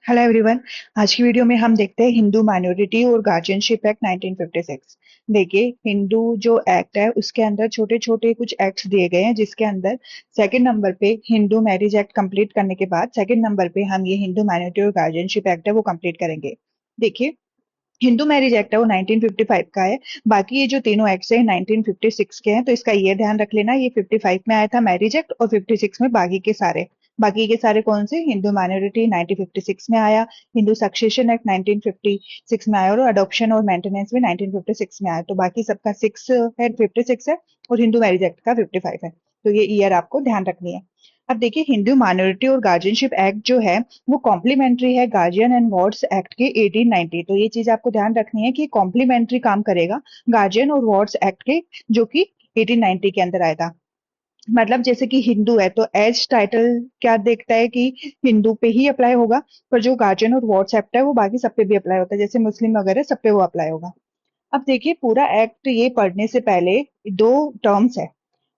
Hello everyone. आज की video में हम देखते हैं हिंदू माइनॉरिटी और गार्जियनशिप एक्ट 1956। देखिए, हिंदू जो एक्ट है उसके अंदर छोटे छोटे कुछ एक्ट्स दिए गए हैं, जिसके अंदर सेकंड नंबर पे हिंदू मैरिज एक्ट कंप्लीट करने के बाद सेकंड नंबर पे हम ये हिंदू माइनॉरिटी और गार्जियनशिप एक्ट है वो कंप्लीट करेंगे। देखिए, हिंदू मैरिज एक्ट है वो 1955 का है। बाकी ये जो तीनों एक्ट्स हैं 1956 के हैं, तो इसका ये ध्यान रख लेना, ये 55 में आया था मैरिज एक्ट और 56 में बाकी के सारे कौन से, हिंदू माइनॉरिटी 1956 में आया, हिंदू सक्सेशन एक्ट 1956 में आया और अडॉप्शन और मेंटेनेंस भी 1956 में आया। तो बाकी सबका 56 है और हिंदू मैरिज एक्ट का 55 है। तो ये ईयर आपको ध्यान रखनी है। अब देखिए, हिंदू माइनॉरिटी और गार्जियनशिप एक्ट जो है वो कॉम्प्लीमेंट्री है गार्जियन एंड वार्ड्स एक्ट के 1890। तो ये चीज आपको ध्यान रखनी है कि कॉम्प्लीमेंट्री काम करेगा गार्जियन और वार्ड्स एक्ट के, जो कि 1890 के अंदर आया था। मतलब जैसे कि हिंदू है तो एज टाइटल क्या देखता है कि हिंदू पे ही अप्लाई होगा, पर जो गार्जियन और वार्ड्स एक्ट है वो बाकी सब पे भी अप्लाई होता है, जैसे मुस्लिम वगैरह सब पे वो अप्लाई होगा। अब देखिए, पूरा एक्ट ये पढ़ने से पहले दो टर्म्स है,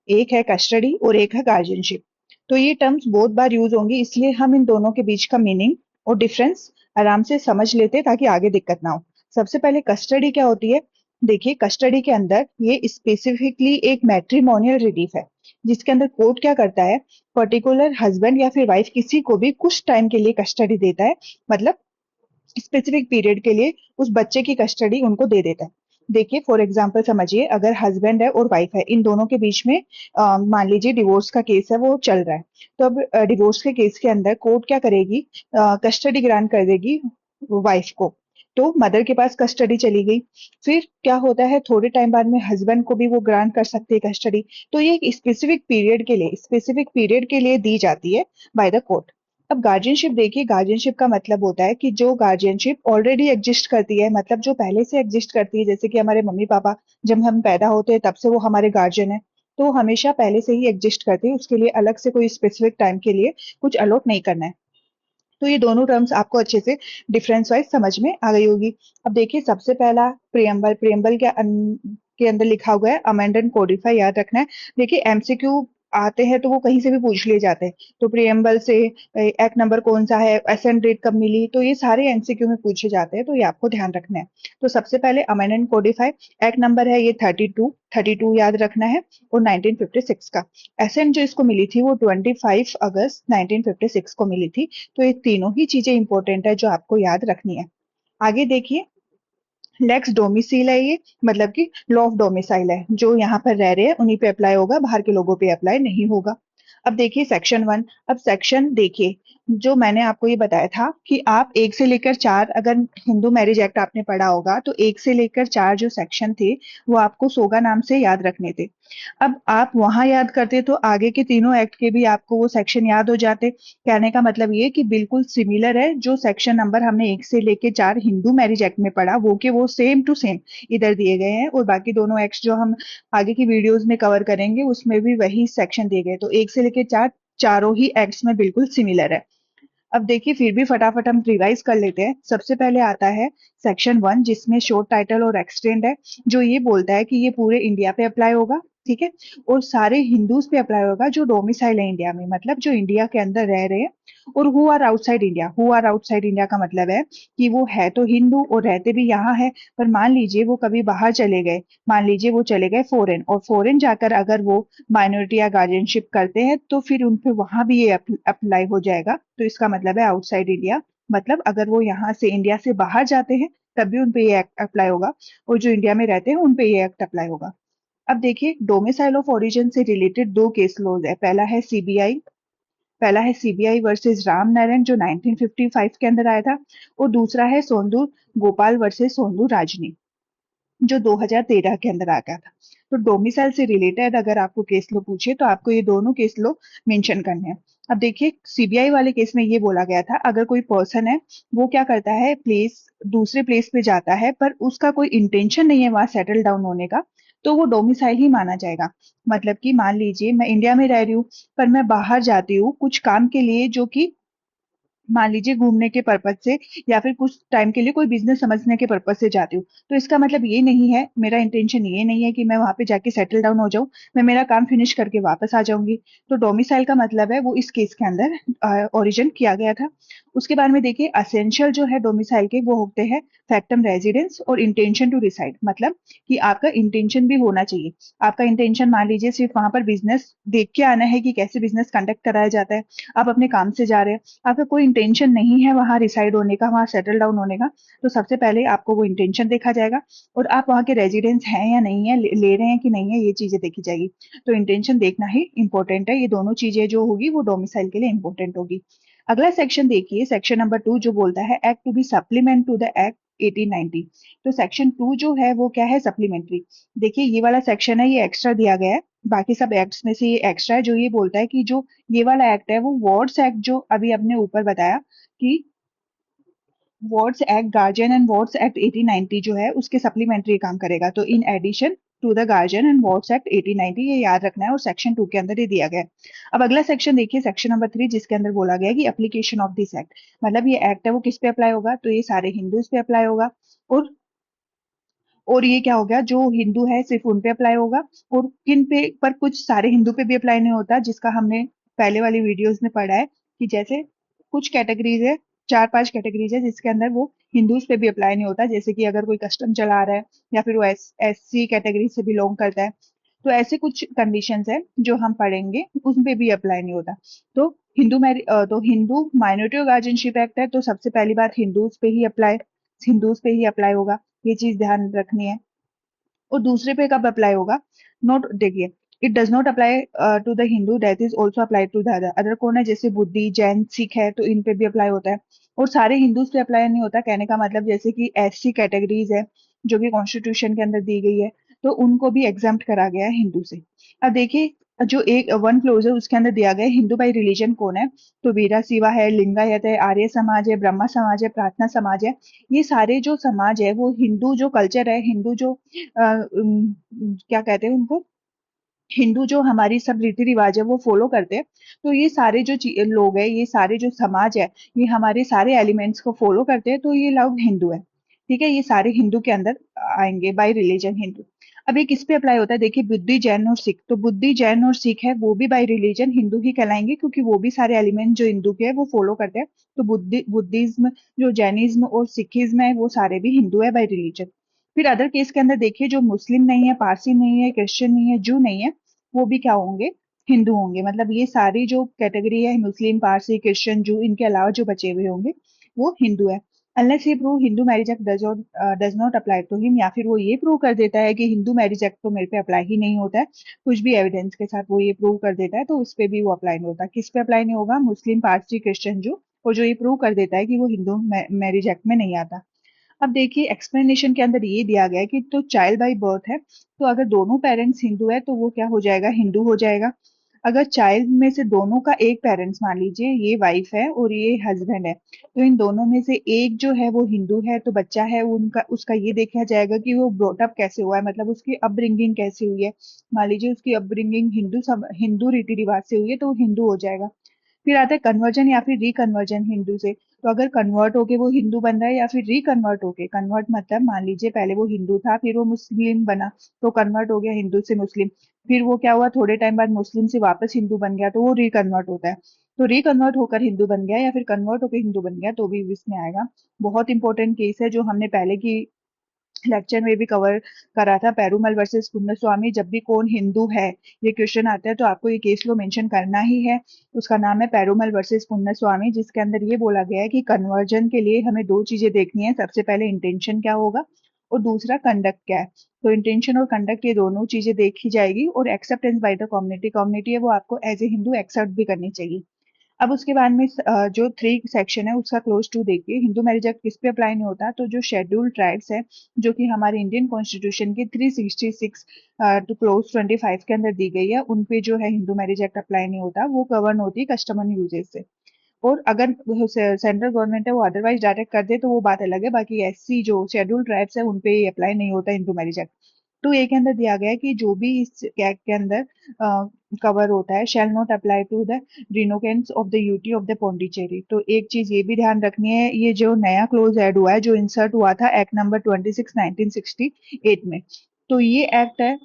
एक है कस्टडी और एक है गार्जियनशिप। तो ये टर्म्स बहुत बार यूज होंगी, इसलिए हम इन दोनों के बीच का मीनिंग और डिफरेंस आराम से समझ लेते हैं ताकि आगे दिक्कत ना हो। सबसे पहले कस्टडी क्या होती है। देखिए, कस्टडी के अंदर ये स्पेसिफिकली एक मैट्रिमोनियल रिलीफ है, जिसके अंदर कोर्ट क्या करता है, पर्टिकुलर हस्बैंड या फिर वाइफ किसी को भी कुछ टाइम के लिए कस्टडी देता है। मतलब स्पेसिफिक पीरियड के लिए उस बच्चे की कस्टडी उनको दे देता है। देखिए, फॉर एग्जांपल समझिए, अगर हस्बैंड है और वाइफ है, इन दोनों के बीच में मान लीजिए डिवोर्स का केस है वो चल रहा है। तो अब डिवोर्स के केस के अंदर कोर्ट क्या करेगी, कस्टडी ग्रांट कर देगी वाइफ को। तो मदर के पास कस्टडी चली गई। फिर क्या होता है, थोड़े टाइम बाद में हस्बैंड को भी वो ग्रांट कर सकते हैं कस्टडी। तो ये एक स्पेसिफिक पीरियड के लिए दी जाती है बाय द कोर्ट। अब गार्जियनशिप देखिए, गार्जियनशिप का मतलब होता है कि जो गार्जियनशिप ऑलरेडी एग्जिस्ट करती है, मतलब जो पहले से एग्जिस्ट करती है, जैसे कि हमारे मम्मी पापा जब हम पैदा होते हैं तब से वो हमारे गार्जियन है। तो हमेशा पहले से ही एग्जिस्ट करती है, उसके लिए अलग से कोई स्पेसिफिक टाइम के लिए कुछ अलॉट नहीं करना है। तो ये दोनों टर्म्स आपको अच्छे से डिफरेंस वाइज समझ में आ गई होगी। अब देखिए, सबसे पहला प्रियम्बल के अंदर लिखा हुआ है अमेंड एंड कोडिफाई, याद रखना है। देखिए, एमसीक्यू आते हैं तो वो कहीं से भी पूछ लिए जाते हैं। तो प्रियम्बल से एक्ट नंबर कौन सा है, एसेंट डेट कब मिली, तो ये सारे एमसीक्यू में पूछे जाते हैं, तो ये आपको ध्यान रखना है। तो सबसे पहले amend and Codify, act number है ये 32 याद रखना है, और 1956 का। एसेंट जो इसको मिली थी वो 25 अगस्त 1956 को मिली थी। तो ये तीनों ही चीजें इंपॉर्टेंट है जो आपको याद रखनी है। आगे देखिए, लेक्स डोमिसाइल है ये, मतलब कि लॉ ऑफ डोमिसाइल है, जो यहाँ पर रह रहे हैं उन्हीं पे अप्लाई होगा, बाहर के लोगों पे अप्लाई नहीं होगा। अब देखिए सेक्शन 1। अब सेक्शन देखिए, जो मैंने आपको ये बताया था कि आप एक से लेकर चार, अगर हिंदू मैरिज एक्ट आपने पढ़ा होगा तो एक से लेकर चार जो सेक्शन थे वो आपको सोगा नाम से याद रखने थे। अब आप वहां याद करते तो आगे के तीनों एक्ट के भी आपको वो सेक्शन याद हो जाते। कहने का मतलब ये कि बिल्कुल सिमिलर है, जो सेक्शन नंबर हमने एक से लेके चार हिंदू मैरिज एक्ट में पढ़ा वो के वो सेम टू सेम इधर दिए गए हैं, और बाकी दोनों एक्ट जो हम आगे की वीडियोस में कवर करेंगे उसमें भी वही सेक्शन दिए गए। तो एक से लेके चार, चारों ही एक्ट्स में बिल्कुल सिमिलर है। अब देखिए, फिर भी फटाफट हम रिवाइज कर लेते हैं। सबसे पहले आता है सेक्शन 1, जिसमें शोर्ट टाइटल और एक्सटेंड है, जो ये बोलता है कि ये पूरे इंडिया पे अप्लाई होगा, ठीक है, और सारे हिंदूज पे अप्लाई होगा जो डोमिसाइल है इंडिया में, मतलब जो इंडिया के अंदर रह रहे हैं, और हु आर आउटसाइड इंडिया का मतलब है कि वो है तो हिंदू और रहते भी यहाँ है, पर मान लीजिए वो कभी बाहर चले गए, मान लीजिए वो चले गए फॉरेन, और फॉरेन जाकर अगर वो माइनॉरिटी या गार्जियनशिप करते हैं तो फिर उन पे वहां भी ये अप्लाई हो जाएगा। तो इसका मतलब है आउटसाइड इंडिया, मतलब अगर वो यहाँ से इंडिया से बाहर जाते हैं तब भी उन पे ये एक्ट अप्लाई होगा, और जो इंडिया में रहते हैं उन पे ये एक्ट अप्लाई होगा। अब देखिए, डोमिसाइल ऑफ ओरिजिन से रिलेटेड दो केस लॉज है। पहला है सीबीआई वर्सेस राम नारायण, जो 1955 के अंदर आया था, और दूसरा है सोंदू गोपाल वर्सेस सोंदू राजनी, जो 2013 के अंदर आ गया था। तो डोमिसाइल से रिलेटेड अगर आपको केस लो पूछे तो आपको ये दोनों केस लो मेंशन करने हैं। अब देखिए, सीबीआई वाले केस में ये बोला गया था, अगर कोई पर्सन है वो क्या करता है, दूसरे प्लेस पे जाता है पर उसका कोई इंटेंशन नहीं है वहां सेटल डाउन होने का, तो वो डोमिसाइल ही माना जाएगा। मतलब कि मान लीजिए मैं इंडिया में रह रही हूँ पर मैं बाहर जाती हूँ कुछ काम के लिए, जो कि मान लीजिए घूमने के पर्पज से या फिर कुछ टाइम के लिए कोई बिजनेस समझने के पर्पज से जाती हूँ, तो इसका मतलब ये नहीं है, मेरा इंटेंशन ये नहीं है कि मैं वहां पे जाके सेटल डाउन हो जाऊं, मैं मेरा काम फिनिश करके वापस आ जाऊंगी। तो डोमिसाइल का मतलब है वो इस केस के अंदर ओरिजिन किया गया था। उसके बाद में देखिए असेंशियल जो है डोमिसाइल के वो होते हैं फैक्टम रेजिडेंस और इंटेंशन टू रिसाइड, मतलब कि आपका इंटेंशन भी होना चाहिए। आपका इंटेंशन मान लीजिए सिर्फ वहां पर बिजनेस देख के आना है कि कैसे बिजनेस कंडक्ट कराया जाता है, आप अपने काम से जा रहे हैं, आपका कोई इंटेंशन नहीं है वहां रिसाइड होने का, वहां सेटल डाउन होने का, तो सबसे पहले आपको वो इंटेंशन देखा जाएगा और आप वहां के रेजिडेंस हैं या नहीं है, ले रहे हैं कि नहीं है, ये चीजें देखी जाएगी। तो इंटेंशन देखना ही इंपॉर्टेंट है, ये दोनों चीजें जो होगी वो डोमिसाइल के लिए इंपॉर्टेंट होगी। अगला सेक्शन देखिए, सेक्शन नंबर 2 जो बोलता है act to be supplement to the act 1890। तो सेक्शन 2 जो है वो क्या है, सप्लीमेंट्री। देखिए ये वाला सेक्शन है, ये एक्स्ट्रा दिया गया है, बाकी सब एक्ट्स में से ये एक्स्ट्रा है, जो ये बोलता है कि जो ये वाला एक्ट है वो वार्ड्स एक्ट जो अभी हमने ऊपर बताया कि wards act guardian and wards act 1890 जो है उसके सप्लीमेंट्री काम करेगा। तो in addition to the guardian and wards act 1890, ये याद रखना है, और सेक्शन 2 के अंदर ये दिया गया है। अब अगला सेक्शन देखिए, सेक्शन नंबर 3, जिसके अंदर बोला गया है कि एप्लीकेशन ऑफ दिस एक्ट, मतलब ये एक्ट है वो किस पे अप्लाई होगा, तो ये सारे हिंदूज पे अप्लाई होगा। और ये क्या हो गया, जो हिंदू है सिर्फ उन पे अप्लाई होगा, और किन पे पर कुछ सारे हिंदू पे भी अप्लाई नहीं होता, जिसका हमने पहले वाली वीडियोस में पढ़ा है कि जैसे कुछ कैटेगरीज है, 4-5 कैटेगरीज है जिसके अंदर वो हिंदूज पे भी अप्लाई नहीं होता, जैसे कि अगर कोई कस्टम चला रहा है या फिर वो एससी कैटेगरी से बिलोंग करता है, तो ऐसे कुछ कंडीशंस है जो हम पढ़ेंगे, उस पे भी अप्लाई नहीं होता। तो तो हिंदू माइनॉरिटी और गार्जियनशिप एक्ट है, तो सबसे पहली बात हिंदूज पे ही अप्लाई होगा, ये चीज ध्यान रखनी है। और दूसरे पे कब अप्लाई होगा, नोट देखिए, it does not apply to the Hindu, that is also apply to the other. Other कौन है, जैसे बुद्धि, जैन, सिख है, तो इन पे भी अप्लाई होता है। और सारे हिंदूज पे अप्लाई नहीं होता, कहने का मतलब जैसे कि एससी कैटेगरीज है जो कि कॉन्स्टिट्यूशन के अंदर दी गई है, तो उनको भी एग्जाम्प्ट करा गया है हिंदू से। अब देखिए, जो एक वन क्लोज है उसके अंदर दिया गया है हिंदू बाई रिलीजन कौन है, तो वीरा शिवा है, लिंगायत है, आर्य समाज है, ब्रह्मा समाज है, प्रार्थना समाज है। ये सारे जो समाज है वो हिंदू जो कल्चर है, हिंदू जो क्या कहते हैं उनको, हिंदू जो हमारी सब रीति रिवाज है वो फॉलो करते हैं। तो ये सारे जो लोग हैं, ये सारे जो समाज है, ये हमारे सारे एलिमेंट्स को फॉलो करते हैं, तो ये लोग हिंदू है। ठीक है, ये सारे हिंदू के अंदर आएंगे, बाय रिलीजन हिंदू। अब ये किस पे अप्लाई होता है, देखिए बुद्धि, जैन और सिख, तो बुद्धि, जैन और सिख है वो भी बाय रिलीजन हिंदू ही कहलाएंगे, क्योंकि वो भी सारे एलिमेंट जो हिंदू के है वो फॉलो करते हैं। तो बुद्धिज्म, जो जैनिज्म और सिखिज्म है, वो सारे भी हिंदू है बाय रिलीजन। फिर अदर केस के अंदर देखिए, जो मुस्लिम नहीं है, पारसी नहीं है, क्रिश्चियन नहीं है, जू नहीं है, वो भी क्या होंगे, हिंदू होंगे। मतलब ये सारी जो कैटेगरी है, मुस्लिम, पारसी, क्रिश्चियन, जू, इनके अलावा जो बचे हुए होंगे वो हिंदू है। Unless he prove Hindu marriage act does not apply to him, या फिर वो ये प्रूव कर देता है कि हिंदू मैरिज एक्ट तो मेरे पे अप्लाई ही नहीं होता है, कुछ भी एविडेंस के साथ वो ये प्रूव कर देता है, तो उस पे भी वो अप्लाई नहीं होता। किस पे अप्लाई नहीं होगा, मुस्लिम, पारसी, क्रिश्चियन, जू, और जो ये प्रूव कर देता है कि वो हिंदू मैरिज एक्ट में नहीं आता। अब देखिए एक्सप्लेनेशन के अंदर ये दिया गया है कि तो चाइल्ड बाय बर्थ है, तो अगर दोनों पेरेंट्स हिंदू है तो वो क्या हो जाएगा, हिंदू हो जाएगा। अगर चाइल्ड में से दोनों का एक पेरेंट्स, मान लीजिए ये वाइफ है और ये हस्बैंड है, तो इन दोनों में से एक जो है वो हिंदू है, तो बच्चा है उनका, उसका ये देखा जाएगा कि वो ब्रॉटअप कैसे हुआ है, मतलब उसकी अपब्रिंगिंग कैसी हुई है। मान लीजिए उसकी अपब्रिंगिंग हिंदू रीति रिवाज से हुई है, तो वो हिंदू हो जाएगा। फिर आता है कन्वर्जन या फिर रिकन्वर्जन हिंदू से, तो अगर कन्वर्ट होके वो हिंदू बन रहा है या फिर रिकन्वर्ट होके, कन्वर्ट मतलब मान लीजिए पहले वो हिंदू था फिर वो मुस्लिम बना, तो कन्वर्ट हो गया हिंदू से मुस्लिम। फिर वो क्या हुआ, थोड़े टाइम बाद मुस्लिम से वापस हिंदू बन गया, तो वो रिकन्वर्ट होता है। तो रिकन्वर्ट होकर हिंदू बन गया या फिर कन्वर्ट होकर हिंदू बन गया, तो भी इसमें आएगा। बहुत इंपॉर्टेंट केस है जो हमने पहले की लेक्चर में भी कवर करा था, पेरूमल वर्सेस कुन्नस्वामी। जब भी कौन हिंदू है ये क्वेश्चन आता है तो आपको ये केस लो मेंशन करना ही है। उसका नाम है पेरूमल वर्सेस कुन्नस्वामी, जिसके अंदर ये बोला गया है कि कन्वर्जन के लिए हमें दो चीजें देखनी है, सबसे पहले इंटेंशन क्या होगा और दूसरा कंडक्ट क्या है। तो इंटेंशन और कंडक्ट ये दोनों चीजें देखी जाएगी, और acceptance by the community, community है वो आपको एज ए हिंदू एक्सेप्ट भी करनी चाहिए। अब उसके बाद में जो 3 सेक्शन है उसका क्लोज टू देखिए, हिंदू मैरिज एक्ट किस पे अप्लाई नहीं होता, तो जो शेड्यूल्ड ट्राइब्स है जो कि हमारे इंडियन कॉन्स्टिट्यूशन के 366 टू क्लोज 25 के अंदर दी गई है, उन पे जो है हिंदू मैरिज एक्ट अप्लाई नहीं होता, वो गवर्न होती है कस्टम एंड यूजेस से। और अगर सेंट्रल गवर्नमेंट है वो अदरवाइज डायरेक्ट कर दे तो वो बात अलग है, बाकी एससी जो शेड्यूल्ड ट्राइब्स है उन पे अप्लाई नहीं होता हिंदू मैरिज एक्ट। 2A के अंदर दिया गया है कि जो भी इस एक्ट के अंदर कवर होता है shall not apply to the renoncants of the UT of the Pondicherry. तो एक चीज ये भी ध्यान रखनी है, ये जो नया क्लोज ऐड हुआ है जो इंसर्ट हुआ था एक्ट नंबर 26 1968 में, तो ये एक्ट है,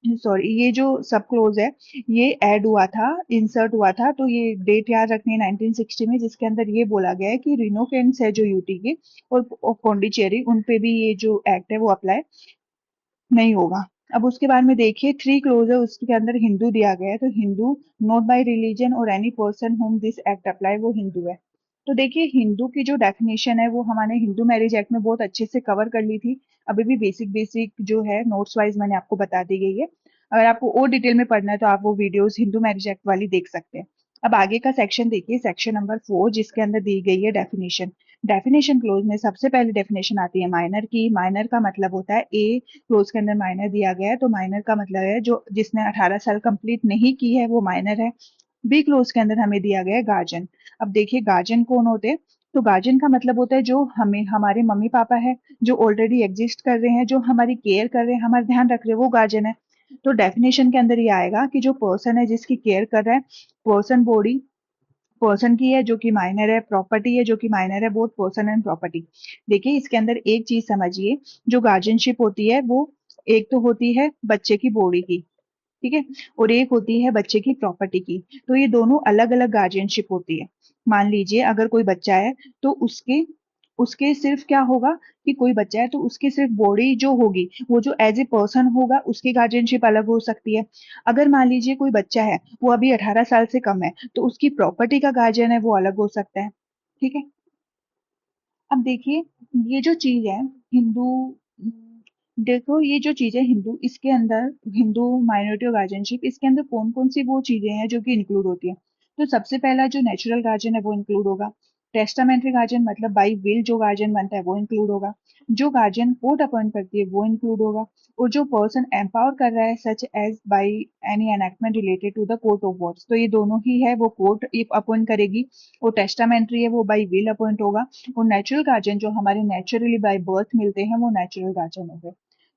सॉरी ये जो सब क्लोज है ये ऐड हुआ था, इंसर्ट हुआ था, तो ये डेट याद रखनी है 1960 में, जिसके अंदर ये बोला गया है कि रिनोकेंट्स है जो यूटी के और पौंडीचेरी उन पे भी ये जो एक्ट है वो अप्लाई नहीं होगा। अब उसके बाद में देखिए 3 क्लोज है, उसके अंदर हिंदू दिया गया है, तो हिंदू नॉट बाय रिलीजन और any person home this act apply वो हिंदू है। तो देखिए हिंदू की जो डेफिनेशन है वो हमारे हिंदू मैरिज एक्ट में बहुत अच्छे से कवर कर ली थी। अभी भी बेसिक बेसिक जो है नोट्स वाइज मैंने आपको बता दी गई है। अगर आपको और डिटेल में पढ़ना है तो आप वो वीडियोस हिंदू मैरिज एक्ट वाली देख सकते हैं। अब आगे का सेक्शन देखिए, सेक्शन नंबर 4, जिसके अंदर दी गई है डेफिनेशन। डेफिनेशन क्लोज में सबसे पहले डेफिनेशन आती है माइनर की। माइनर का मतलब होता है ए क्लोज के अंदर माइनर दिया गया है, तो माइनर का मतलब है जो जिसने 18 साल कंप्लीट नहीं की है वो माइनर है। बी क्लोज के अंदर हमें दिया गया है गार्जियन। अब देखिए गार्जियन कौन होते हैं, तो गार्जियन का मतलब होता है जो हमें हमारे मम्मी पापा है जो ऑलरेडी एग्जिस्ट कर रहे हैं, जो हमारी केयर कर रहे हैं, हमारा ध्यान रख रहे हैं, वो गार्जियन है। तो डेफिनेशन के अंदर ये आएगा कि जो पर्सन है जिसकी केयर कर रहा है, पर्सन बॉडी पर्सन की है जो कि माइनर है, प्रॉपर्टी है जो कि माइनर है, बोथ पर्सन एंड प्रॉपर्टी। देखिए इसके अंदर एक चीज समझिए, जो गार्जियनशिप होती है वो एक तो होती है बच्चे की बॉडी की, ठीक है, और एक होती है बच्चे की प्रॉपर्टी की। तो ये दोनों अलग अलग गार्जियनशिप होती है। मान लीजिए अगर कोई बच्चा है तो उसके उसके सिर्फ क्या होगा कि कोई बच्चा है तो उसकी सिर्फ बॉडी जो होगी वो जो एज ए पर्सन होगा उसकी गार्जियनशिप अलग हो सकती है। अगर मान लीजिए कोई बच्चा है वो अभी 18 साल से कम है तो उसकी प्रॉपर्टी का गार्जियन है वो अलग हो सकता है। ठीक है। अब देखिए ये जो चीज है हिंदू, देखो ये जो चीज है हिंदू, इसके अंदर हिंदू माइनॉरिटी और गार्जियनशिप, इसके अंदर कौन कौन सी वो चीजें हैं जो कि इंक्लूड होती है। तो सबसे पहला जो नेचुरल गार्जियन है वो इंक्लूड होगा। टेस्टामेंट्री गार्जियन मतलब बाई विल जो गार्जियन बनता है वो इंक्लूड होगा। जो गार्जियन कोर्ट अपॉइंट करती है वो इंक्लूड होगा। और जो पर्सन एम्पावर कर रहा है such as by any enactment related to the court of wards, तो ये दोनों ही है, वो कोर्ट अपॉइंट करेगी। और टेस्टामेंट्री है वो बाई विल अपॉइंट होगा। और नेचुरल गार्जियन जो हमारे नेचुरली बाय बर्थ मिलते हैं वो नेचुरल गार्जियन हो गए।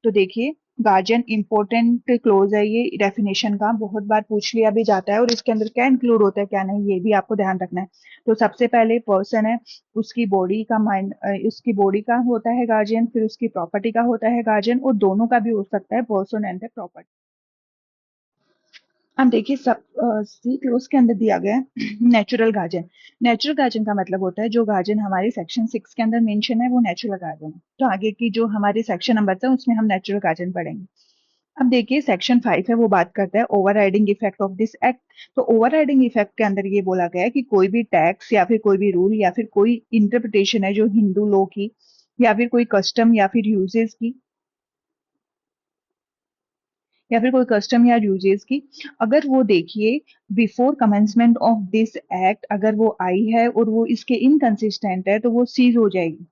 तो देखिए गार्जियन इंपॉर्टेंट क्लोज है, ये डेफिनेशन का बहुत बार पूछ लिया भी जाता है और इसके अंदर क्या इंक्लूड होता है क्या नहीं ये भी आपको ध्यान रखना है। तो सबसे पहले पर्सन है, उसकी बॉडी का माइंड, उसकी बॉडी का होता है गार्जियन, फिर उसकी प्रॉपर्टी का होता है गार्जियन, और दोनों का भी हो सकता है, पर्सन एंड द प्रॉपर्टी। अब देखिए सब सी क्लोज के अंदर दिया गया है नेचुरल गार्जियन। नेचुरल गार्जियन का मतलब होता है जो गार्जियन हमारे सेक्शन 6 के अंदर मेंशन है वो नेचुरल गार्जियन है। तो आगे की जो हमारे सेक्शन नंबर था उसमें हम नेचुरल गार्जियन पढ़ेंगे। अब देखिए सेक्शन 5 है वो बात करता है over riding effect of this act. तो ओवर राइडिंग इफेक्ट के अंदर ये बोला गया है कि कोई भी टैक्स या फिर कोई भी रूल या फिर कोई इंटरप्रिटेशन है जो हिंदू लॉ की या फिर कोई कस्टम या फिर यूजेस की या फिर कोई कस्टम या यूजेस की, अगर वो देखिए before commencement of this act अगर वो आई है और वो इसके इनकंसिस्टेंट है तो वो सीज हो जाएगी।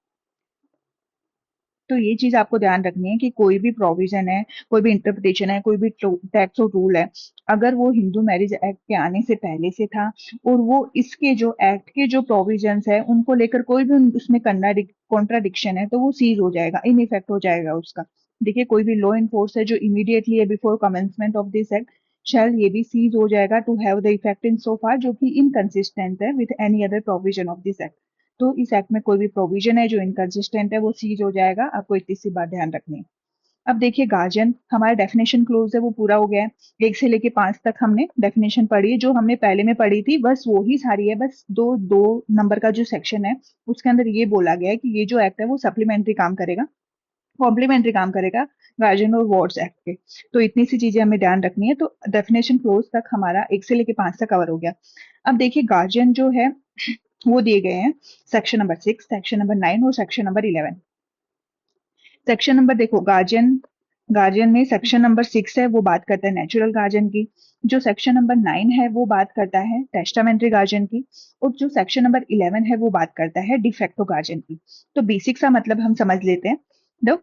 तो ये चीज आपको ध्यान रखनी है कि कोई भी प्रोविजन है, कोई भी इंटरप्रिटेशन है, कोई भी टैक्स और रूल है, अगर वो हिंदू मैरिज एक्ट के आने से पहले से था और वो इसके जो एक्ट के जो प्रोविजंस है उनको लेकर कोई भी उसमें कॉन्ट्राडिक्शन है तो वो सीज हो जाएगा, इन इफेक्ट हो जाएगा उसका। देखिए कोई भी लॉ इन्फोर्स है जो इमीडिएटली है before commencement of this act shall ये भी सीज हो जाएगा to have the effect in so far जो कि इनकंसिस्टेंट है with any other provision of this act. तो इस एक्ट में कोई भी प्रोविजन है जो इनकंसिस्टेंट है वो सीज हो जाएगा, आपको इतनी सी बात ध्यान रखनी है। अब देखिए गार्जियन हमारा डेफिनेशन क्लोज है वो पूरा हो गया है, 1 से लेके 5 तक हमने डेफिनेशन पढ़ी है जो हमने पहले में पढ़ी थी, बस वो ही सारी है, बस दो दो नंबर का जो सेक्शन है उसके अंदर ये बोला गया है कि ये जो एक्ट है वो सप्लीमेंट्री काम करेगा, कॉम्प्लीमेंट्री काम करेगा गार्जियन और वार्ड्स एक्ट के। तो इतनी सी चीजें हमें ध्यान रखनी है। तो डेफिनेशन क्लोज तक हमारा 1 से लेके 5 तक कवर हो गया। अब देखिए गार्जियन जो है वो दिए गए हैं सेक्शन नंबर 6, सेक्शन नंबर 9 और सेक्शन नंबर 11। सेक्शन नंबर देखो गार्जियन, गार्जियन में सेक्शन नंबर 6 है वो बात करता है नेचुरल गार्जियन की, जो सेक्शन नंबर 9 है वो बात करता है टेस्टामेंट्री गार्जियन की, और जो सेक्शन नंबर 11 है वो बात करता है डिफेक्टो गार्जियन की। तो बेसिक सा मतलब हम समझ लेते हैं। दो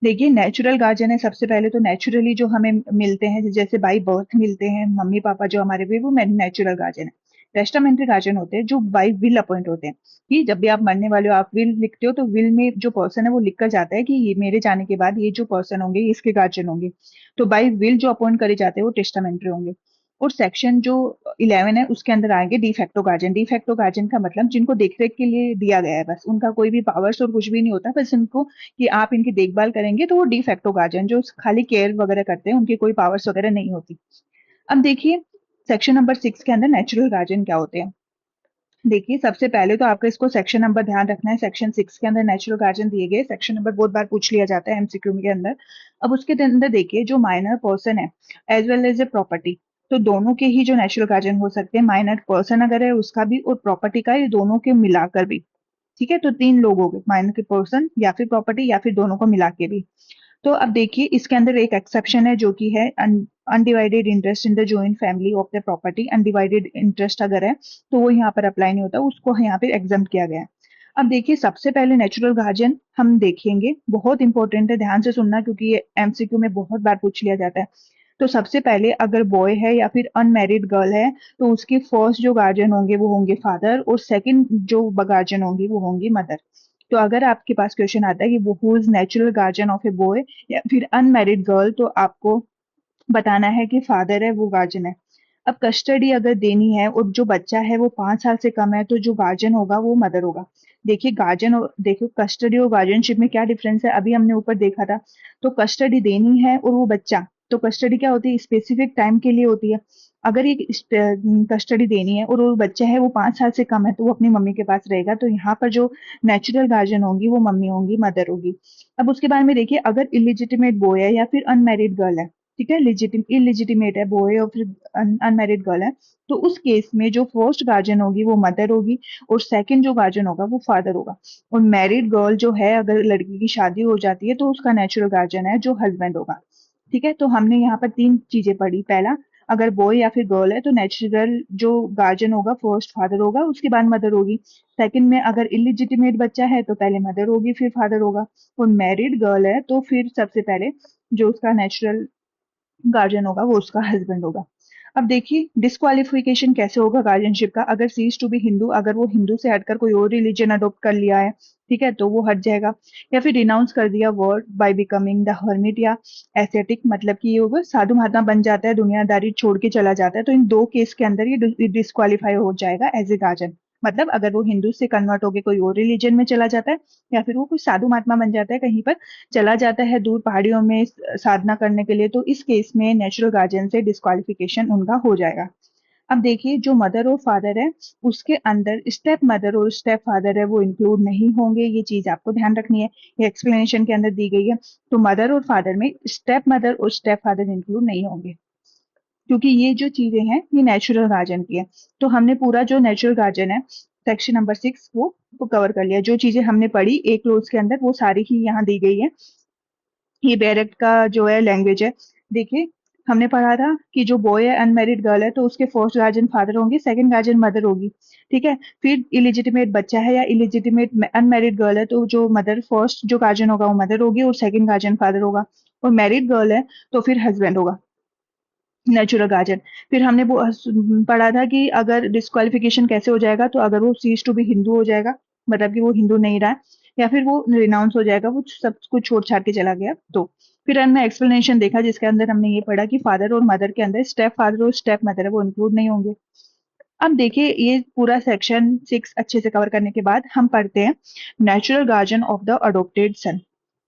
देखिए नेचुरल गार्जियन है, सबसे पहले तो नेचुरली जो हमें मिलते हैं जैसे बाई बर्थ मिलते हैं मम्मी पापा जो हमारे भी, वो नेचुरल गार्जियन है। टेस्टामेंट्री गार्जियन होते हैं जो बाई विल अपॉइंट होते हैं, कि जब भी आप मरने वाले हो आप विल लिखते हो तो विल में जो पर्सन है वो लिख कर जाता है कि ये मेरे जाने के बाद ये जो पर्सन होंगे ये इसके गार्जियन होंगे। तो बाई विल जो अपॉइंट करे जाते हैं वो टेस्टामेंट्री होंगे। और सेक्शन जो 11 है उसके अंदर आएंगे डिफेक्टो गार्जियन। डिफेक्टो गार्जियन का मतलब जिनको देखरेख के लिए दिया गया है, बस उनका कोई भी पावर्स और कुछ भी नहीं होता, बस उनको कि आप इनकी देखभाल करेंगे, तो वो डिफेक्टो गार्जियन जो खाली केयर वगैरह करते हैं, उनकी कोई पावर्स वगैरह नहीं होती। अब देखिए सेक्शन नंबर 6 के अंदर नेचुरल गार्जियन क्या होते हैं। देखिए सबसे पहले तो आपको इसको सेक्शन नंबर ध्यान रखना है। सेक्शन 6 के अंदर नेचुरल गार्जियन दिए गए, सेक्शन नंबर बहुत बार पूछ लिया जाता है एमसीक्यू के अंदर। अब उसके अंदर देखिए जो माइनर पर्सन है as well as a property, तो दोनों के ही जो नेचुरल गार्जियन हो सकते हैं, माइनर पर्सन अगर है उसका भी और प्रॉपर्टी का, ये दोनों के मिलाकर भी। ठीक है, तो 3 लोग हो गए, माइनर के पर्सन या फिर प्रॉपर्टी या फिर दोनों को मिला के भी। तो अब देखिए इसके अंदर एक एक्सेप्शन है जो कि है undivided interest in the joint family of the property. Undivided interest अगर है तो वो यहाँ पर अप्लाई नहीं होता, उसको यहाँ पे एग्जाम किया गया है। अब देखिए सबसे पहले नेचुरल गार्जियन हम देखेंगे, बहुत इंपॉर्टेंट है, ध्यान से सुनना क्योंकि ये एमसीक्यू में बहुत बार पूछ लिया जाता है। तो सबसे पहले अगर बॉय है या फिर अनमैरिड गर्ल है तो उसके फर्स्ट जो गार्जियन होंगे वो होंगे फादर, और सेकंड जो गार्जियन होंगी वो होंगी मदर। तो अगर आपके पास क्वेश्चन आता है कि वो who is natural guardian of a boy या फिर अनमैरिड गर्ल, तो आपको बताना है कि फादर है वो गार्जियन है। अब कस्टडी अगर देनी है और जो बच्चा है वो 5 साल से कम है तो जो गार्जियन होगा वो मदर होगा। देखिए गार्जियन और देखो कस्टडी और गार्जियनशिप में क्या डिफरेंस है, अभी हमने ऊपर देखा था। तो कस्टडी देनी है और वो बच्चा, तो कस्टडी क्या होती है, स्पेसिफिक टाइम के लिए होती है। अगर ये कस्टडी देनी है और वो बच्चा है वो 5 साल से कम है तो वो अपनी मम्मी के पास रहेगा, तो यहाँ पर जो नेचुरल गार्जियन होंगी वो मम्मी होंगी, मदर होगी। अब उसके बाद में देखिए अगर इलिजिटिमेट बॉय है या फिर अनमैरिड गर्ल है, ठीक है, इलिजिटिमेट है बॉय और फिर अनमैरिड गर्ल है, तो उस केस में जो फर्स्ट गार्जियन होगी वो मदर होगी और सेकंड जो गार्जियन होगा वो फादर होगा। और मैरिड गर्ल जो है अगर लड़की की शादी हो जाती है तो उसका नेचुरल गार्जियन है जो हस्बैंड होगा। ठीक है, तो हमने यहाँ पर 3 चीजें पढ़ी। पहला, अगर बॉय या फिर गर्ल है तो नेचुरल जो गार्जियन होगा फर्स्ट फादर होगा, उसके बाद मदर होगी। सेकंड में अगर इलिजिटिमेट बच्चा है तो पहले मदर होगी फिर फादर होगा। और मैरिड गर्ल है तो फिर सबसे पहले जो उसका नेचुरल गार्जियन होगा वो उसका हस्बैंड होगा। अब देखिए डिस्क्वालिफिकेशन कैसे होगा गार्जियनशिप का, अगर सीज टू बी हिंदू, अगर वो हिंदू से हटकर कोई और रिलीजन अडॉप्ट कर लिया है, ठीक है, तो वो हट जाएगा। या फिर रिनाउंस कर दिया word by becoming the hermit या एसेटिक, मतलब कि ये होगा साधु महात्मा बन जाता है, दुनियादारी छोड़ के चला जाता है, तो इन 2 केस के अंदर ये डिस्क्वालीफाई हो जाएगा एज ए गार्जियन। मतलब अगर वो हिंदू से कन्वर्ट होकर कोई और रिलीजन में चला जाता है या फिर वो कोई साधु महात्मा बन जाता है, कहीं पर चला जाता है दूर पहाड़ियों में साधना करने के लिए, तो इस केस में नेचुरल गार्जियन से डिस्क्वालिफिकेशन उनका हो जाएगा। अब देखिए जो मदर और फादर है उसके अंदर स्टेप मदर और स्टेप फादर है वो इंक्लूड नहीं होंगे, ये चीज आपको ध्यान रखनी है, ये एक्सप्लेनेशन के अंदर दी गई है। तो मदर और फादर में स्टेप मदर और स्टेप फादर इंक्लूड नहीं होंगे, क्योंकि ये जो चीजें हैं ये नेचुरल गार्जियन की है। तो हमने पूरा जो नेचुरल गार्जियन है सेक्शन नंबर 6 वो कवर कर लिया। जो चीजें हमने पढ़ी एक क्लोज के अंदर वो सारी ही यहाँ दी गई है। ये डायरेक्ट का जो है लैंग्वेज है। देखिए हमने पढ़ा था कि जो बॉय है अनमैरिड गर्ल है तो उसके फर्स्ट गार्जियन फादर होंगे, सेकंड गार्जियन मदर होगी। ठीक है, फिर इलिजिटिमेट बच्चा है या इलिजिटिमेट अनमैरिड गर्ल है तो जो मदर फर्स्ट जो गार्जियन होगा वो मदर होगी और सेकंड गार्जियन फादर होगा। और मैरिड गर्ल है तो फिर हस्बैंड होगा नेचुरल गार्जियन। फिर हमने वो पढ़ा था कि अगर डिस्क्वालिफिकेशन कैसे हो जाएगा, तो अगर वो सीज टू बी हिंदू हो जाएगा, मतलब कि वो हिंदू नहीं रहा, या फिर वो रिनाउंस हो जाएगा, वो सब कुछ छोड़ छाड़ के चला गया। तो फिर हमने एक्सप्लेनेशन देखा जिसके अंदर हमने ये पढ़ा कि फादर और मदर के अंदर स्टेप फादर और स्टेप मदर है वो इंक्लूड नहीं होंगे। अब देखिए ये पूरा सेक्शन 6 अच्छे से कवर करने के बाद हम पढ़ते हैं natural guardian of the adopted son.